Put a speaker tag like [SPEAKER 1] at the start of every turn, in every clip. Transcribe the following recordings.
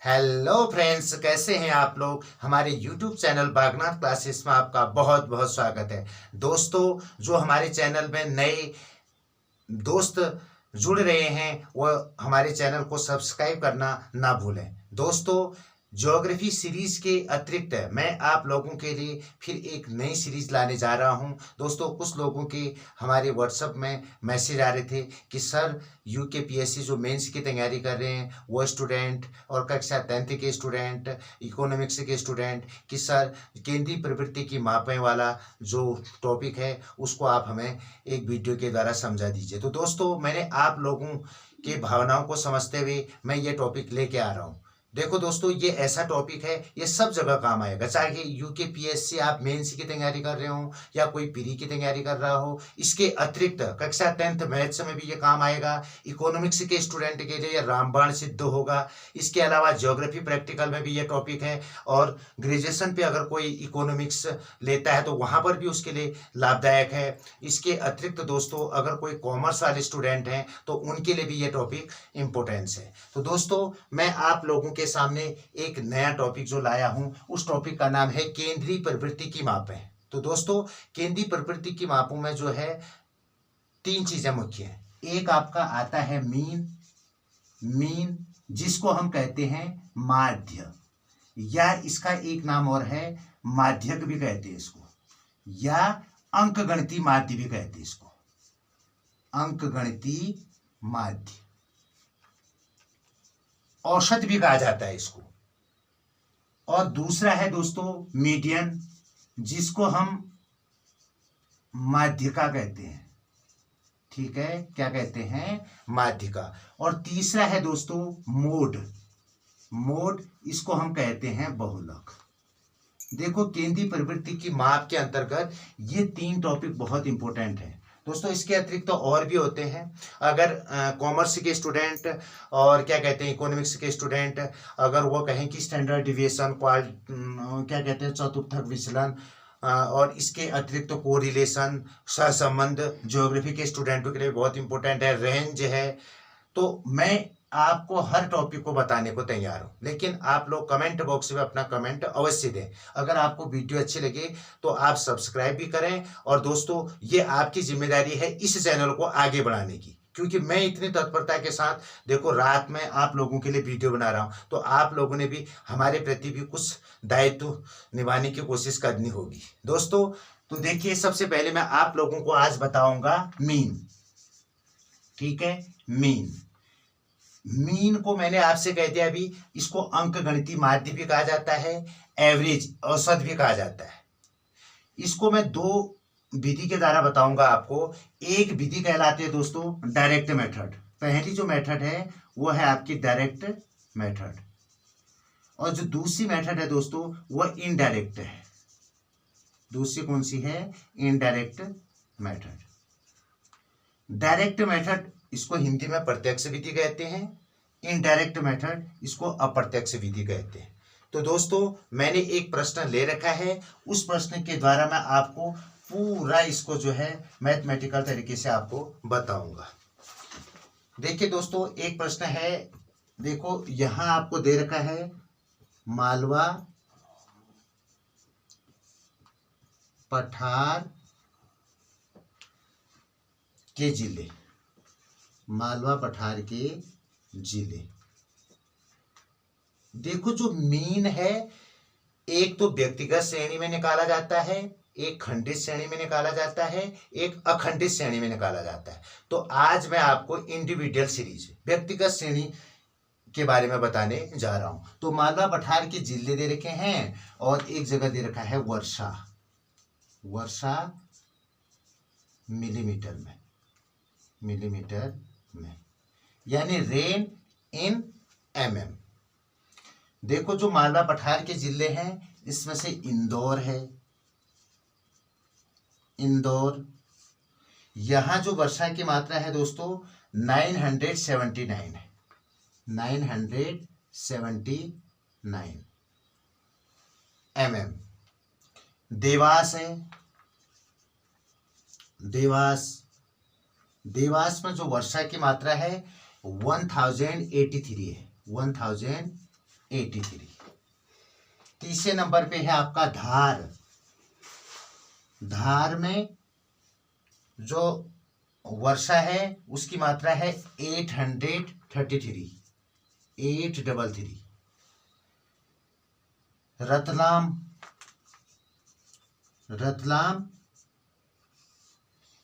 [SPEAKER 1] Hello friends, कैसे हैं आप लोग। हमारे यूट्यूब चैनल बागनाथ क्लासेस में आपका बहुत बहुत स्वागत है। दोस्तों, जो हमारे चैनल में नए दोस्त जुड़ रहे हैं वह हमारे चैनल को सब्सक्राइब करना ना भूलें। दोस्तों, ज्योग्राफी सीरीज के अतिरिक्त मैं आप लोगों के लिए फिर एक नई सीरीज लाने जा रहा हूं। दोस्तों, कुछ लोगों के हमारे व्हाट्सएप में मैसेज आ रहे थे कि सर यूकेपीएससी जो मेंस की तैयारी कर रहे हैं वो स्टूडेंट और कक्षा 10th के स्टूडेंट, इकोनॉमिक्स के स्टूडेंट, कि सर केंद्रीय प्रवृत्ति की मापें वाला जो टॉपिक है उसको आप हमें एक वीडियो के द्वारा समझा दीजिए। तो दोस्तों, मैंने आप लोगों के भावनाओं को समझते हुए मैं ये टॉपिक लेके आ रहा हूँ। देखो दोस्तों, ये ऐसा टॉपिक है, ये सब जगह काम आएगा, चाहे यूकेपीएससी आप मेंस की तैयारी कर रहे हो या कोई प्री की तैयारी कर रहा हो। इसके अतिरिक्त कक्षा 10th मैथ्स में भी ये काम आएगा। इकोनॉमिक्स के स्टूडेंट के लिए रामबाण सिद्ध होगा। इसके अलावा ज्योग्राफी प्रैक्टिकल में भी ये टॉपिक है, और ग्रेजुएशन पे अगर कोई इकोनॉमिक्स लेता है तो वहाँ पर भी उसके लिए लाभदायक है। इसके अतिरिक्त दोस्तों, अगर कोई कॉमर्स वाले स्टूडेंट हैं तो उनके लिए भी ये टॉपिक इम्पोर्टेंस है। तो दोस्तों, मैं आप लोगों के सामने एक नया टॉपिक जो लाया हूं, उस टॉपिक का नाम है केंद्रीय प्रवृत्ति की मापें। तो दोस्तों, केंद्रीय प्रवृत्ति की मापों में जो है तीन चीजें मुख्य हैं। एक आपका आता है मीन, जिसको हम कहते हैं माध्य, या इसका एक नाम और है माध्यक भी कहते हैं इसको, या अंकगणितीय माध्य भी कहते हैं इसको, अंकगणितीय माध्य, औसत भी कहा जाता है इसको। और दूसरा है दोस्तों मीडियन, जिसको हम माध्यिका कहते हैं। ठीक है, क्या कहते हैं? माध्यिका। और तीसरा है दोस्तों मोड, इसको हम कहते हैं बहुलक। देखो, केंद्रीय प्रवृत्ति की माप के अंतर्गत ये तीन टॉपिक बहुत इंपॉर्टेंट है दोस्तों। इसके अतिरिक्त तो और भी होते हैं। अगर कॉमर्स के स्टूडेंट और क्या कहते हैं इकोनॉमिक्स के स्टूडेंट अगर वो कहें कि स्टैंडर्ड डिविएशन, क्या कहते हैं चतुर्थक विचलन, और इसके अतिरिक्त तो कोरिलेशन, सहसंबंध ज्योग्राफी के स्टूडेंटों के लिए बहुत इंपॉर्टेंट है। रेंज है। तो मैं आपको हर टॉपिक को बताने को तैयार हूं, लेकिन आप लोग कमेंट बॉक्स में अपना कमेंट अवश्य दें। अगर आपको वीडियो अच्छी लगे तो आप सब्सक्राइब भी करें। और दोस्तों, ये आपकी जिम्मेदारी है इस चैनल को आगे बढ़ाने की, क्योंकि मैं इतनी तत्परता के साथ देखो रात में आप लोगों के लिए वीडियो बना रहा हूं, तो आप लोगों ने भी हमारे प्रति भी कुछ दायित्व निभाने की कोशिश करनी होगी दोस्तों। तो देखिए, सबसे पहले मैं आप लोगों को आज बताऊंगा मीन। ठीक है, मीन को मैंने आपसे कह दिया अभी, इसको अंकगणितीय माध्य भी कहा जाता है, एवरेज औसत भी कहा जाता है। इसको मैं दो विधि के द्वारा बताऊंगा आपको। एक विधि कहलाती है दोस्तों डायरेक्ट मेथड। पहली जो मेथड है वो है आपकी डायरेक्ट मेथड, और जो दूसरी मेथड है दोस्तों वो इनडायरेक्ट है। दूसरी कौन सी है? Indirect method. डायरेक्ट मेथड इसको हिंदी में प्रत्यक्ष विधि कहते हैं, इनडायरेक्ट मेथड इसको अप्रत्यक्ष विधि कहते हैं। तो दोस्तों, मैंने एक प्रश्न ले रखा है, उस प्रश्न के द्वारा मैं आपको पूरा इसको जो है मैथमेटिकल तरीके से आपको बताऊंगा। देखिए दोस्तों, एक प्रश्न है, देखो यहां आपको दे रखा है मालवा पठार के जिले, मालवा पठार के जिले। देखो, जो मीन है एक तो व्यक्तिगत श्रेणी में निकाला जाता है, एक खंडित श्रेणी में निकाला जाता है, एक अखंडित श्रेणी में निकाला जाता है। तो आज मैं आपको इंडिविजुअल सीरीज व्यक्तिगत श्रेणी के बारे में बताने जा रहा हूं। तो मालवा पठार के जिले दे रखे हैं, और एक जगह दे रखा है वर्षा मिलीमीटर में, यानी रेन इन mm। देखो, जो मालवा पठार के जिले हैं इसमें से इंदौर है, यहां जो वर्षा की मात्रा है दोस्तों 979 है, 979 mm। देवास है, देवास में जो वर्षा की मात्रा है 1083 है, 1083 83। तीसरे नंबर पे है आपका धार। धार में जो वर्षा है उसकी मात्रा है 833, 833। रतलाम, रतलाम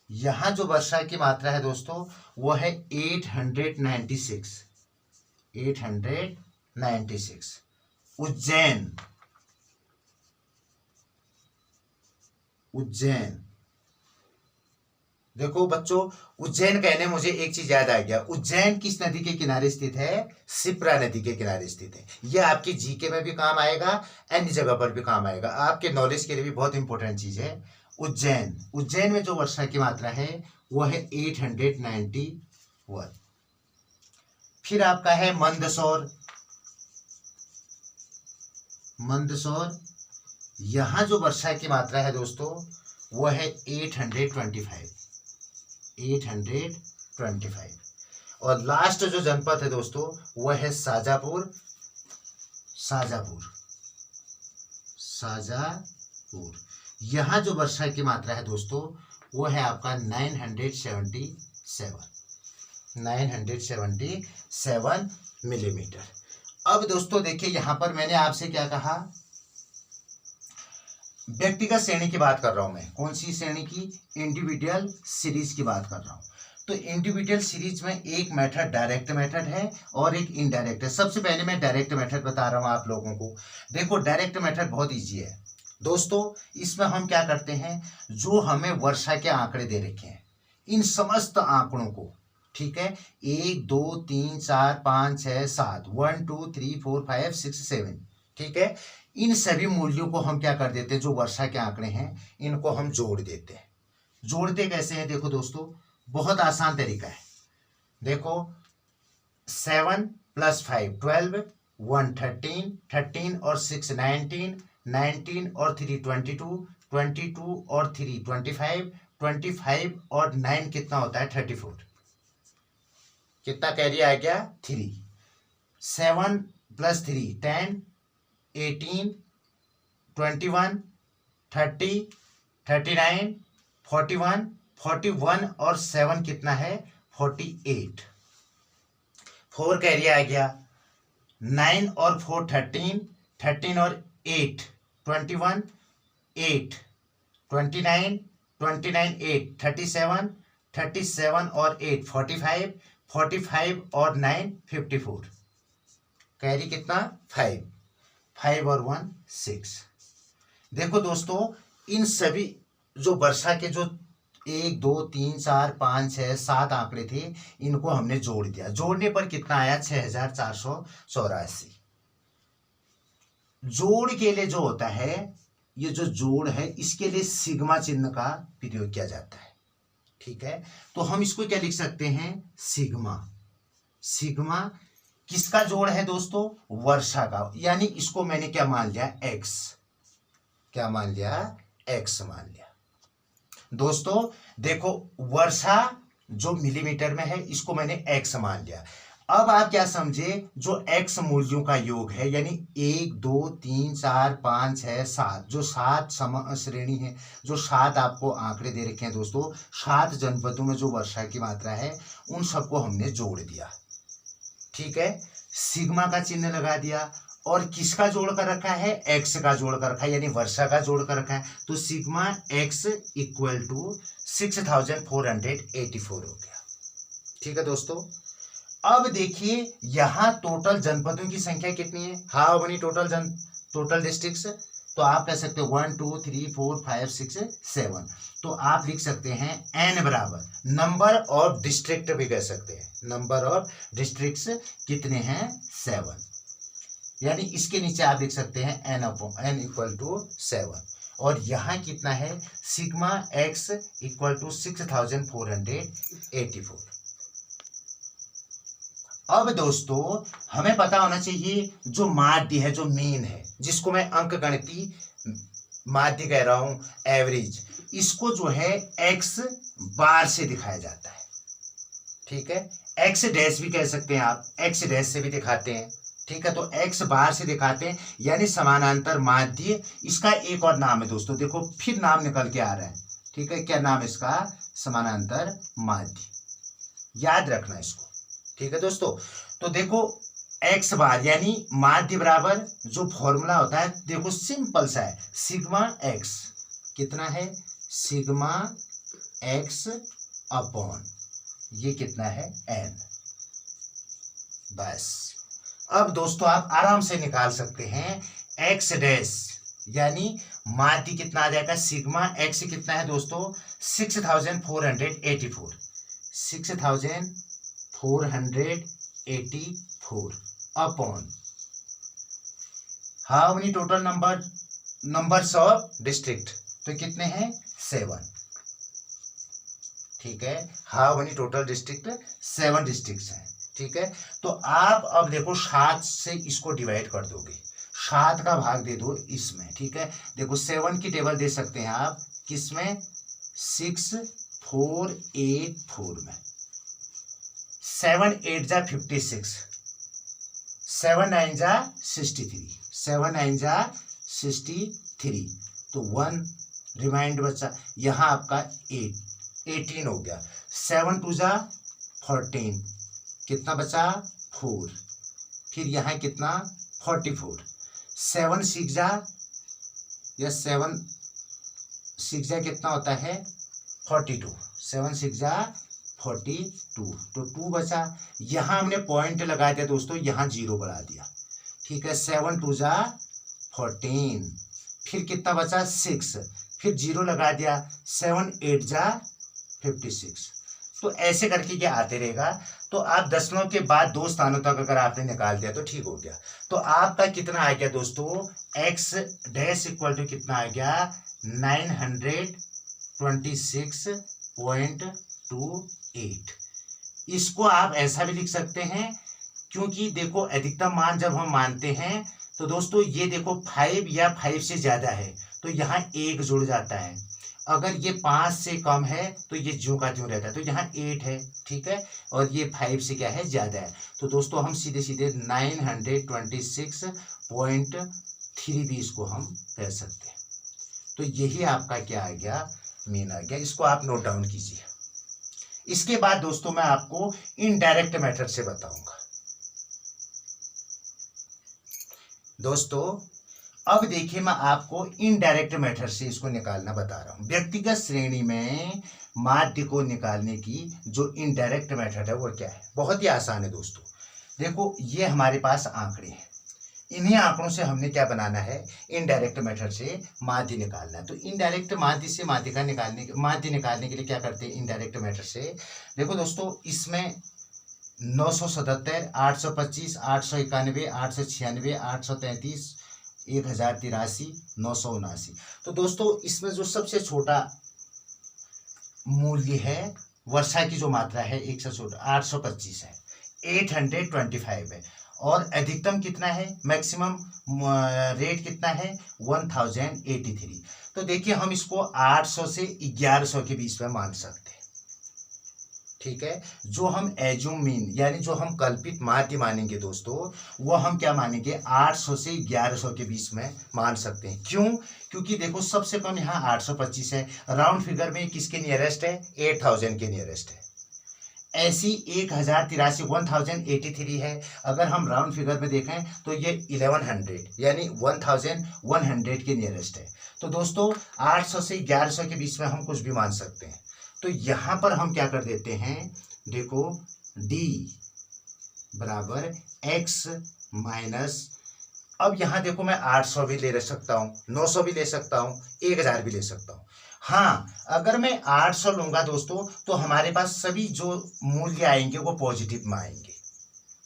[SPEAKER 1] यहां जो वर्षा की मात्रा है दोस्तों वो है 896, 896। उज्जैन, उज्जैन देखो बच्चों, उज्जैन कहने मुझे एक चीज याद आ गया। उज्जैन किस नदी के किनारे स्थित है? शिप्रा नदी के किनारे स्थित है। यह आपकी जीके में भी काम आएगा, अन्य जगह पर भी काम आएगा, आपके नॉलेज के लिए भी बहुत इंपॉर्टेंट चीज है। उज्जैन, उज्जैन में जो वर्षा की मात्रा है वो है 891। फिर आपका है मंदसौर। मंदसौर यहां जो वर्षा की मात्रा है दोस्तों वो है 825, 825। और लास्ट जो जनपद है दोस्तों वह है शाजापुर, शाजापुर, शाजापुर। यहां जो वर्षा की मात्रा है दोस्तों वो है आपका 977, 977 मिलीमीटर। अब दोस्तों देखिए यहां पर मैंने आपसे क्या कहा, व्यक्तिगत श्रेणी की बात कर रहा हूं मैं। कौन सी श्रेणी की? इंडिविजुअल सीरीज की बात कर रहा हूं। तो इंडिविजुअल सीरीज में एक मेथड डायरेक्ट मेथड है और एक इनडायरेक्ट है। सबसे पहले मैं डायरेक्ट मेथड बता रहा हूं आप लोगों को। देखो डायरेक्ट मेथड बहुत इजी है दोस्तों। इसमें हम क्या करते हैं, जो हमें वर्षा के आंकड़े दे रखे हैं इन समस्त आंकड़ों को, ठीक है, 1 2 3 4 5 6 7, 1 2 3 4 5 6 7, ठीक है, इन सभी मूल्यों को हम क्या कर देते हैं, जो वर्षा के आंकड़े हैं इनको हम जोड़ देते हैं। जोड़ते कैसे हैं? देखो दोस्तों बहुत आसान तरीका है। देखो 7 + 5 12, 1 13, 13 और 6 19, 19 और 3 22, 22 और 3 25, 25 और 9 कितना होता है? 34। कितना कैरी आ गया? 3। 7 + 3 10, 18, 21, 30, 39, 41, 41 और 7 कितना है? 48। 4 कैरी आ गया। 9 और 4 13, 13 और 8 21, 8 29, 29 8 37, 37 और 8 45, 45 और 9 54। कैरी कितना? 5, 5 और 1 6। देखो दोस्तों इन सभी जो वर्षा के जो 1 2 3 4 5 6 7 आंकड़े थे इनको हमने जोड़ दिया। जोड़ने पर कितना आया? 6484। जोड़ के लिए जो होता है, ये जो जोड़ है इसके लिए सिग्मा चिन्ह का प्रयोग किया जाता है, ठीक है। तो हम इसको क्या लिख सकते हैं? सिग्मा। सिग्मा किसका जोड़ है दोस्तों? वर्षा का। यानी इसको मैंने क्या मान लिया? एक्स। क्या मान लिया? एक्स मान लिया। दोस्तों देखो वर्षा जो मिलीमीटर में है इसको मैंने एक्स मान लिया। अब आप क्या समझे, जो एक्स मूल्यों का योग है यानी 1 2 3 4 5 6 7, जो 7 श्रेणी है, जो 7 आपको आंकड़े दे रखे हैं दोस्तों, 7 जनपदों में जो वर्षा की मात्रा है उन सबको हमने जोड़ दिया, ठीक है। सिग्मा का चिन्ह लगा दिया और किसका जोड़ कर रखा है? एक्स का जोड़ कर रखा है, यानी वर्षा का जोड़ कर रखा है। तो सिग्मा एक्स इक्वल टू 6484 हो गया, ठीक है दोस्तों। अब देखिए यहां टोटल जनपदों की संख्या कितनी है? How many total districts? तो आप कह सकते हो 1 2 3 4 5 6 7। तो आप लिख सकते हैं n बराबर नंबर ऑफ डिस्ट्रिक्ट भी कह सकते हैं। नंबर ऑफ डिस्ट्रिक्ट्स कितने हैं? 7। यानी इसके नीचे आप लिख सकते हैं n इक्वल टू 7। और यहाँ कितना है? Sigma x equal to 6484। अब दोस्तों हमें पता होना चाहिए जो माध्य है, जो मीन है, जिसको मैं अंक गणितीय माध्य कह रहा हूं, एवरेज, इसको जो है x बार से दिखाया जाता है, ठीक है। x डैश भी कह सकते हैं आप, x डैश से भी दिखाते हैं, ठीक है, तो x बाहर से दिखाते हैं यानी समानांतर माध्य। इसका एक और नाम है दोस्तों, देखो फिर नाम निकल के आ रहा है। ठीक है, क्या नाम है इसका? समानांतर माध्य। याद रखना इसको। ठीक है दोस्तों, तो देखो x बार यानी माध्य बराबर जो फॉर्मूला होता है देखो सिंपल सा है, सिग्मा x। कितना है? सिग्मा x अपॉन ये कितना है? n। बस अब दोस्तों आप आराम से निकाल सकते हैं x डैश यानी माध्य कितना आ जाएगा? सिग्मा x कितना है दोस्तों? 6484 6484 upon how many total numbers of district, तो कितने हैं? 7। ठीक है, how many total district? 7 districts हैं। ठीक है, तो आप अब देखो 7 से इसको डिवाइड कर दोगे, 7 का भाग दे दो इसमें। ठीक है, देखो 7 की टेबल दे सकते हैं आप किसमें? 6484 में। 7 8 जा 56, 7 9 जा 63, 7 9 जा 63, तो 1 रिमाइंड बचा। यहाँ आपका 18 हो गया। 7 2 जा 14, कितना बचा? 4। फिर यहाँ कितना? 44। 7 6 जा या 7 6 जा कितना होता है? 42। 7 6 जा 42, तो 2 बचा। यहाँ हमने पॉइंट लगा दिया दोस्तों, यहाँ 0 बढ़ा दिया। ठीक है, 7 2 जा 14, फिर कितना बचा? 6, फिर 0 लगा दिया। 7 8 जा 56, तो ऐसे करके ये आते रहेगा। तो आप दशमलव के बाद 2 स्थानों तक अगर आपने निकाल दिया तो ठीक हो गया। तो आपका कितना आ गया दोस्तों? x डैश इक्वल टू कितना आ गया? 926.28। इसको आप ऐसा भी लिख सकते हैं, क्योंकि देखो अधिकतम मान जब हम मानते हैं तो दोस्तों ये देखो 5 या 5 से ज्यादा है तो यहाँ 1 जुड़ जाता है। अगर ये 5 से कम है तो ये ज्यों का त्यों रहता है, तो यहाँ 8 है। ठीक है, और ये 5 से क्या है? ज्यादा है। तो दोस्तों हम सीधे सीधे 926.3 भी इसको हम कह सकते हैं। तो यही आपका क्या आ गया? मीन आ गया। इसको आप नोट डाउन कीजिए। इसके बाद दोस्तों मैं आपको इनडायरेक्ट मेथड से बताऊंगा। दोस्तों अब देखिए मैं आपको इनडायरेक्ट मेथड से इसको निकालना बता रहा हूं। व्यक्तिगत श्रेणी में माध्य को निकालने की जो इनडायरेक्ट मेथड है वो क्या है? बहुत ही आसान है दोस्तों। देखो ये हमारे पास आंकड़े हैं, इन्हीं आंकड़ों से हमने क्या बनाना है? इनडायरेक्ट मेथड से माध्य निकालना है। तो इनडायरेक्ट माध्य से माध्य निकालने के लिए क्या करते हैं इनडायरेक्ट मेथड से? देखो दोस्तों इसमें 977, 825, 891, 896, 833, 1083, 979। तो दोस्तों इसमें जो सबसे छोटा मूल्य है वर्षा की जो मात्रा है एक से छोटा 825 है, 825 है। और अधिकतम कितना है? मैक्सिमम रेट कितना है? 1083। तो देखिए हम इसको 800 से 1100 के बीच में मान सकते हैं। ठीक है, जो हम एज्यूम मीन यानी जो हम कल्पित माध्य मानेंगे दोस्तों, वो हम क्या मानेंगे? 800 से 1100 के बीच में मान सकते हैं। क्यों? क्योंकि देखो सबसे कम यहाँ 825 है, राउंड फिगर में किसके नियरेस्ट है? 8000 के नियरेस्ट है। ऐसी 1083 1083 है। अगर हम राउंड फिगर में देखें तो ये 1100 यानी 1100 के नियरेस्ट है। तो दोस्तों 800 से 1100 के बीच में हम कुछ भी मान सकते हैं। तो यहाँ पर हम क्या कर देते हैं? देखो d बराबर x माइनस, अब यहाँ देखो मैं 800 भी ले सकता हूँ, 900 भी ले सकता हूँ, 1000 भी ले सकता हूँ। हाँ, अगर मैं 800 लूंगा दोस्तों तो हमारे पास सभी जो मूल्य आएंगे वो पॉजिटिव में आएंगे।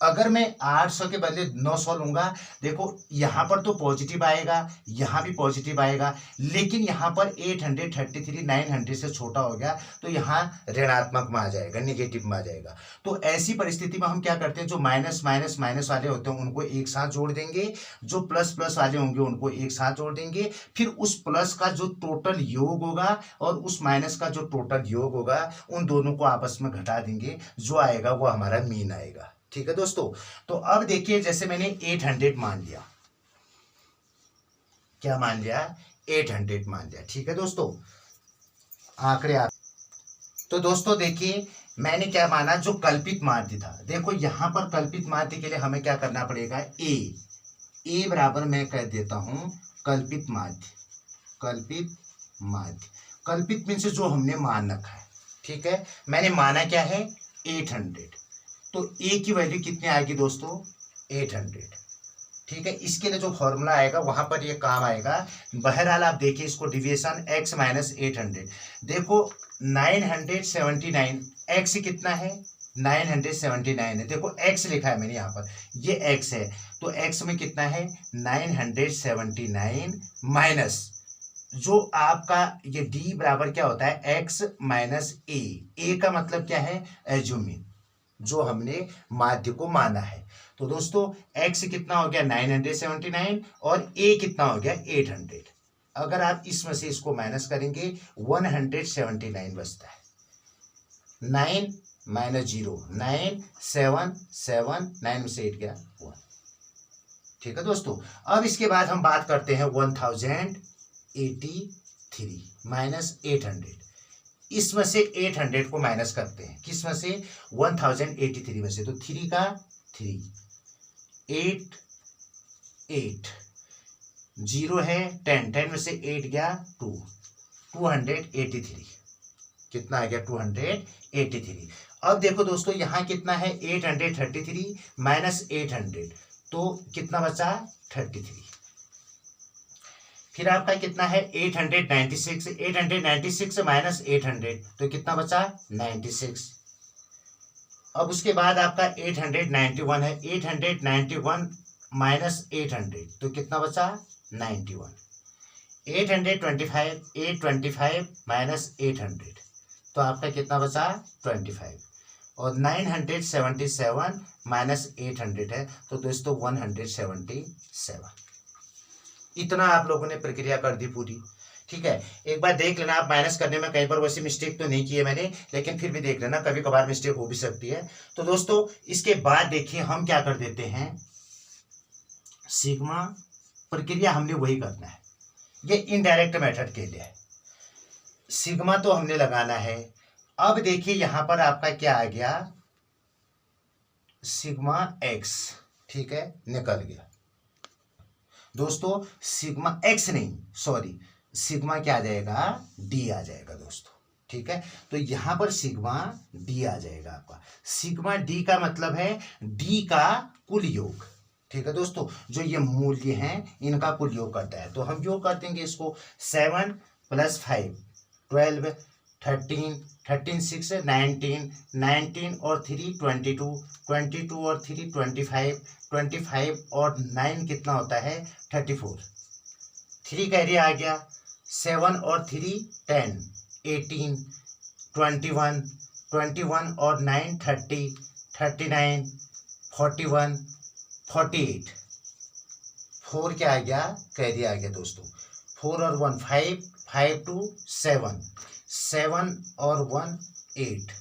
[SPEAKER 1] अगर मैं 800 के बदले 900 लूंगा, देखो यहाँ पर तो पॉजिटिव आएगा, यहाँ भी पॉजिटिव आएगा, लेकिन यहाँ पर 833 900 से छोटा हो गया तो यहाँ ऋणात्मक में आ जाएगा, निगेटिव में आ जाएगा। तो ऐसी परिस्थिति में हम क्या करते हैं? जो माइनस माइनस माइनस वाले होते हैं उनको एक साथ जोड़ देंगे, जो प्लस प्लस वाले होंगे उनको एक साथ जोड़ देंगे, फिर उस प्लस का जो टोटल योग होगा और उस माइनस का जो टोटल योग होगा उन दोनों को आपस में घटा देंगे, जो आएगा वो हमारा मीन आएगा। ठीक है दोस्तों। तो अब देखिए जैसे मैंने 800 मान लिया, क्या मान लिया, 800 मान लिया। ठीक है दोस्तों, आंकड़े आ, तो दोस्तों देखिए मैंने क्या माना, जो कल्पित माध्य था। देखो यहां पर कल्पित माध्य के लिए हमें क्या करना पड़ेगा, ए बराबर मैं कह देता हूं कल्पित माध्य। कल्पित माध्य, कल्पित मीन्स जो हमने मान रखा है। ठीक है, मैंने माना क्या है, 800। तो ए की वैल्यू कितनी आएगी दोस्तों, 800। ठीक है, इसके लिए जो फॉर्मूला आएगा वहां पर ये काम आएगा। बहरहाल आप देखिए इसको, डिविएशन x माइनस 800। देखो 979, x कितना है, 979 है। देखो x लिखा है मैंने यहाँ पर, ये x है, तो x में कितना है 979 माइनस जो आपका ये d बराबर क्या होता है, x माइनस a का मतलब क्या है, एज्यूमिंग, जो हमने माध्य को माना है। तो दोस्तों x कितना हो गया 979 और a कितना हो गया 800। अगर आप इसमें से इसको माइनस करेंगे 179 बचता है। 9 माइनस 0, 9 7 7, 9 में से 8 गया 1। ठीक है दोस्तों, अब इसके बाद हम बात करते हैं 1083 माइनस 800। इसमें से 800 को माइनस करते हैं, किस में से, 1083 में से। तो 3 का 3, 8 8, 0 है 10, 10 में से 8 गया 2, 283। कितना आ गया 283। अब देखो दोस्तों यहाँ कितना है 833 माइनस 800, तो कितना बचा 33। फिर आपका कितना है 896, 896 माइनस 800, तो कितना बचा 96। अब उसके बाद आपका 891 है, 891 माइनस 800, तो कितना बचा 91। 825, 825 माइनस 800, तो आपका कितना बचा 25। और 977 माइनस 800 है, तो दोस्तों 177। इतना आप लोगों ने प्रक्रिया कर दी पूरी। ठीक है, एक बार देख लेना, आप माइनस करने में कई बार वैसे मिस्टेक तो नहीं किए मैंने, लेकिन फिर भी देख लेना, कभी कभार मिस्टेक हो भी सकती है। तो दोस्तों इसके बाद देखिए हम क्या कर देते हैं, सिग्मा प्रक्रिया हमने वही करना है, ये इनडायरेक्ट मेथड के लिए है। सिग्मा तो हमने लगाना है। अब देखिए यहां पर आपका क्या आ गया, सिग्मा एक्स। ठीक है, निकल गया दोस्तों, सिग्मा एक्स नहीं, सॉरी, सिग्मा क्या आ जाएगा, डी आ जाएगा दोस्तों। ठीक है, तो यहां पर सिग्मा डी आ जाएगा आपका। सिग्मा डी का मतलब है डी का कुल योग। ठीक है दोस्तों, जो ये मूल्य हैं इनका कुल योग करता है। तो हम योग कर देंगे इसको, 7 + 5 12, 13 13 6 19 19 और 3 22 22 और 3 25 25 और 9 कितना होता है 34। 3 का एरिया आ गया, 7 और 3 10 18 21 21 और 9 30 39 41 48। 4 क्या आ गया, कैरियर आ गया दोस्तों, 4 और 1 5 5 2 7 7 और 1 8,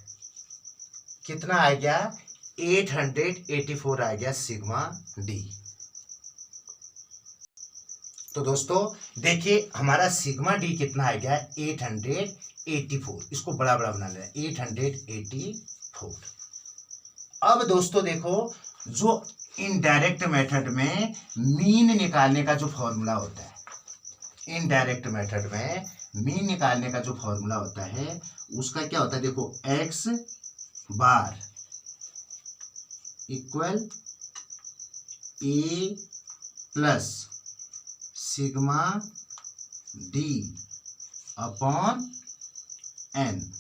[SPEAKER 1] कितना आ गया 884 आ गया सिग्मा डी। तो दोस्तों देखिए हमारा सिग्मा डी कितना आ गया 884। इसको बड़ा बड़ा बना लेना, 884। अब दोस्तों देखो, जो इनडायरेक्ट मेथड में मीन निकालने का जो फॉर्मूला होता है, इनडायरेक्ट मेथड में मीन निकालने का जो फॉर्मूला होता है उसका क्या होता है, देखो X bar equal A plus sigma D upon N.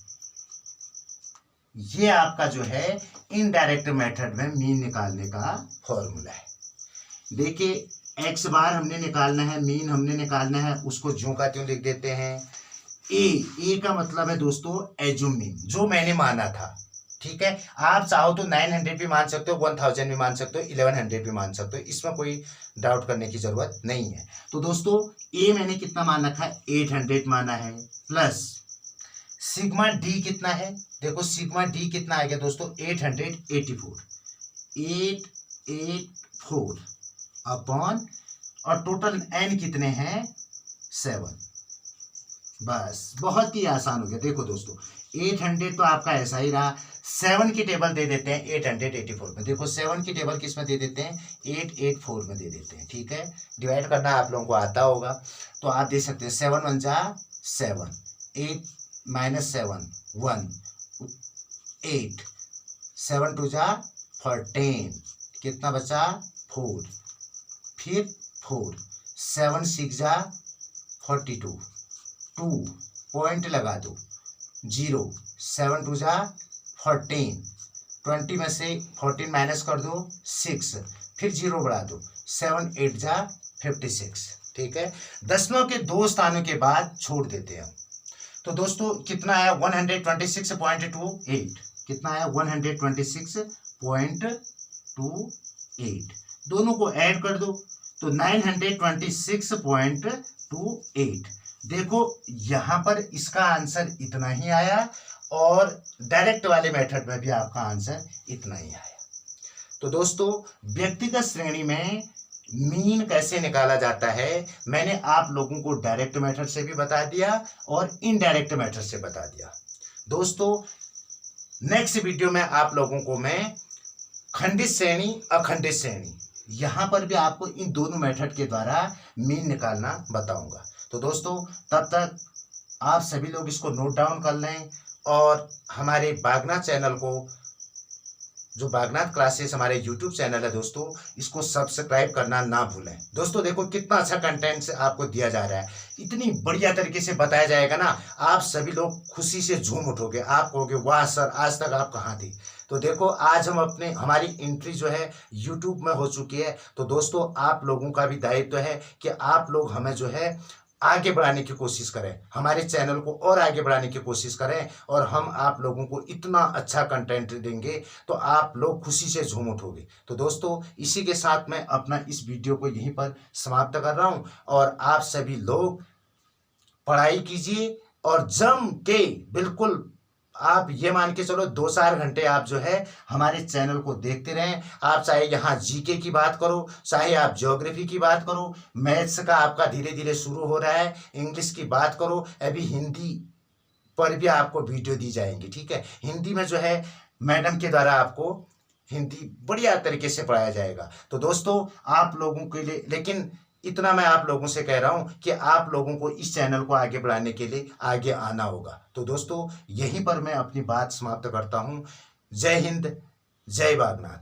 [SPEAKER 1] ये आपका जो है इनडायरेक्ट मेथड में मीन निकालने का फॉर्मूला है। देखिए एक्स बार हमने निकालना है, मीन हमने निकालना है, उसको ज्यों का त्यों लिख देते हैं। ए का मतलब है दोस्तों एज्यूम मीन, जो मैंने माना था। ठीक है, आप चाहो तो 900 भी मान सकते हो, 1000 भी मान सकते हो, 1100 भी मान सकते हो, इसमें कोई डाउट करने की जरूरत नहीं है। तो दोस्तों ए मैंने कितना मान रखा है 800 माना है, प्लस सिग्मा डी कितना है, देखो सिग्मा डी कितना आ गया दोस्तों 884। 884 अपॉन, और टोटल n कितने हैं 7। बस बहुत ही आसान हो गया। देखो दोस्तों 800 तो आपका ऐसा ही रहा, 7 की टेबल दे देते हैं 884 में। देखो 7 की टेबल किस में दे देते हैं 884 में दे देते हैं। ठीक है, डिवाइड करना आप लोगों को आता होगा तो आप दे सकते हैं 7 1 जा 7, 8 माइनस 7 1, 8, 7 2 जा 14, कितना बचा 4, फिर 4, 7 6 जा 42, 2 पॉइंट लगा दो 0, 7 2 जा 14, 20 में से 14 माइनस कर दो 6, फिर 0 बढ़ा दो 7 8 जा 56। ठीक है, दशमलव के 2 स्थानों के बाद छोड़ देते हैं। तो दोस्तों कितना आया 126.28, कितना आया 126.28, दोनों को ऐड कर दो तो 926.28। देखो यहां पर इसका आंसर इतना ही आया और डायरेक्ट वाले मेथड में भी आपका आंसर इतना ही आया। तो दोस्तों व्यक्तिगत श्रेणी में मीन कैसे निकाला जाता है मैंने आप लोगों को डायरेक्ट मेथड से भी बता दिया और इनडायरेक्ट मेथड से बता दिया। दोस्तों नेक्स्ट वीडियो में आप लोगों को मैं खंडित श्रेणी अखंडित श्रेणी यहां पर भी आपको इन दोनों मेथड के द्वारा मीन निकालना बताऊंगा। तो दोस्तों तब तक आप सभी लोग इसको नोट डाउन कर लें और हमारे बागनाथ चैनल को, जो बागनाथ क्लासेस हमारे यूट्यूब चैनल है दोस्तों, इसको सब्सक्राइब करना ना भूलें। दोस्तों देखो कितना अच्छा कंटेंट आपको दिया जा रहा है, इतनी बढ़िया तरीके से बताया जाएगा ना, आप सभी लोग खुशी से झूम उठोगे, आप कहोगे वाह सर आज तक आप कहाँ थे। तो देखो आज हम हमारी एंट्री जो है यूट्यूब में हो चुकी है। तो दोस्तों आप लोगों का भी दायित्व है कि आप लोग हमें जो है आगे बढ़ाने की कोशिश करें, हमारे चैनल को और आगे बढ़ाने की कोशिश करें और हम आप लोगों को इतना अच्छा कंटेंट देंगे तो आप लोग खुशी से झूम उठोगे। तो दोस्तों इसी के साथ मैं अपना इस वीडियो को यहीं पर समाप्त कर रहा हूं और आप सभी लोग पढ़ाई कीजिए और जम के बिल्कुल आप ये मान के चलो 2-4 घंटे आप जो है हमारे चैनल को देखते रहें। आप चाहे यहाँ जीके की बात करो, चाहे आप ज्योग्राफी की बात करो, मैथ्स का आपका धीरे धीरे शुरू हो रहा है, इंग्लिश की बात करो, अभी हिंदी पर भी आपको वीडियो दी जाएंगी। ठीक है, हिंदी में जो है मैडम के द्वारा आपको हिंदी बढ़िया तरीके से पढ़ाया जाएगा। तो दोस्तों आप लोगों के लिए, लेकिन इतना मैं आप लोगों से कह रहा हूं कि आप लोगों को इस चैनल को आगे बढ़ाने के लिए आगे आना होगा। तो दोस्तों यहीं पर मैं अपनी बात समाप्त करता हूं। जय हिंद, जय बागनाथ।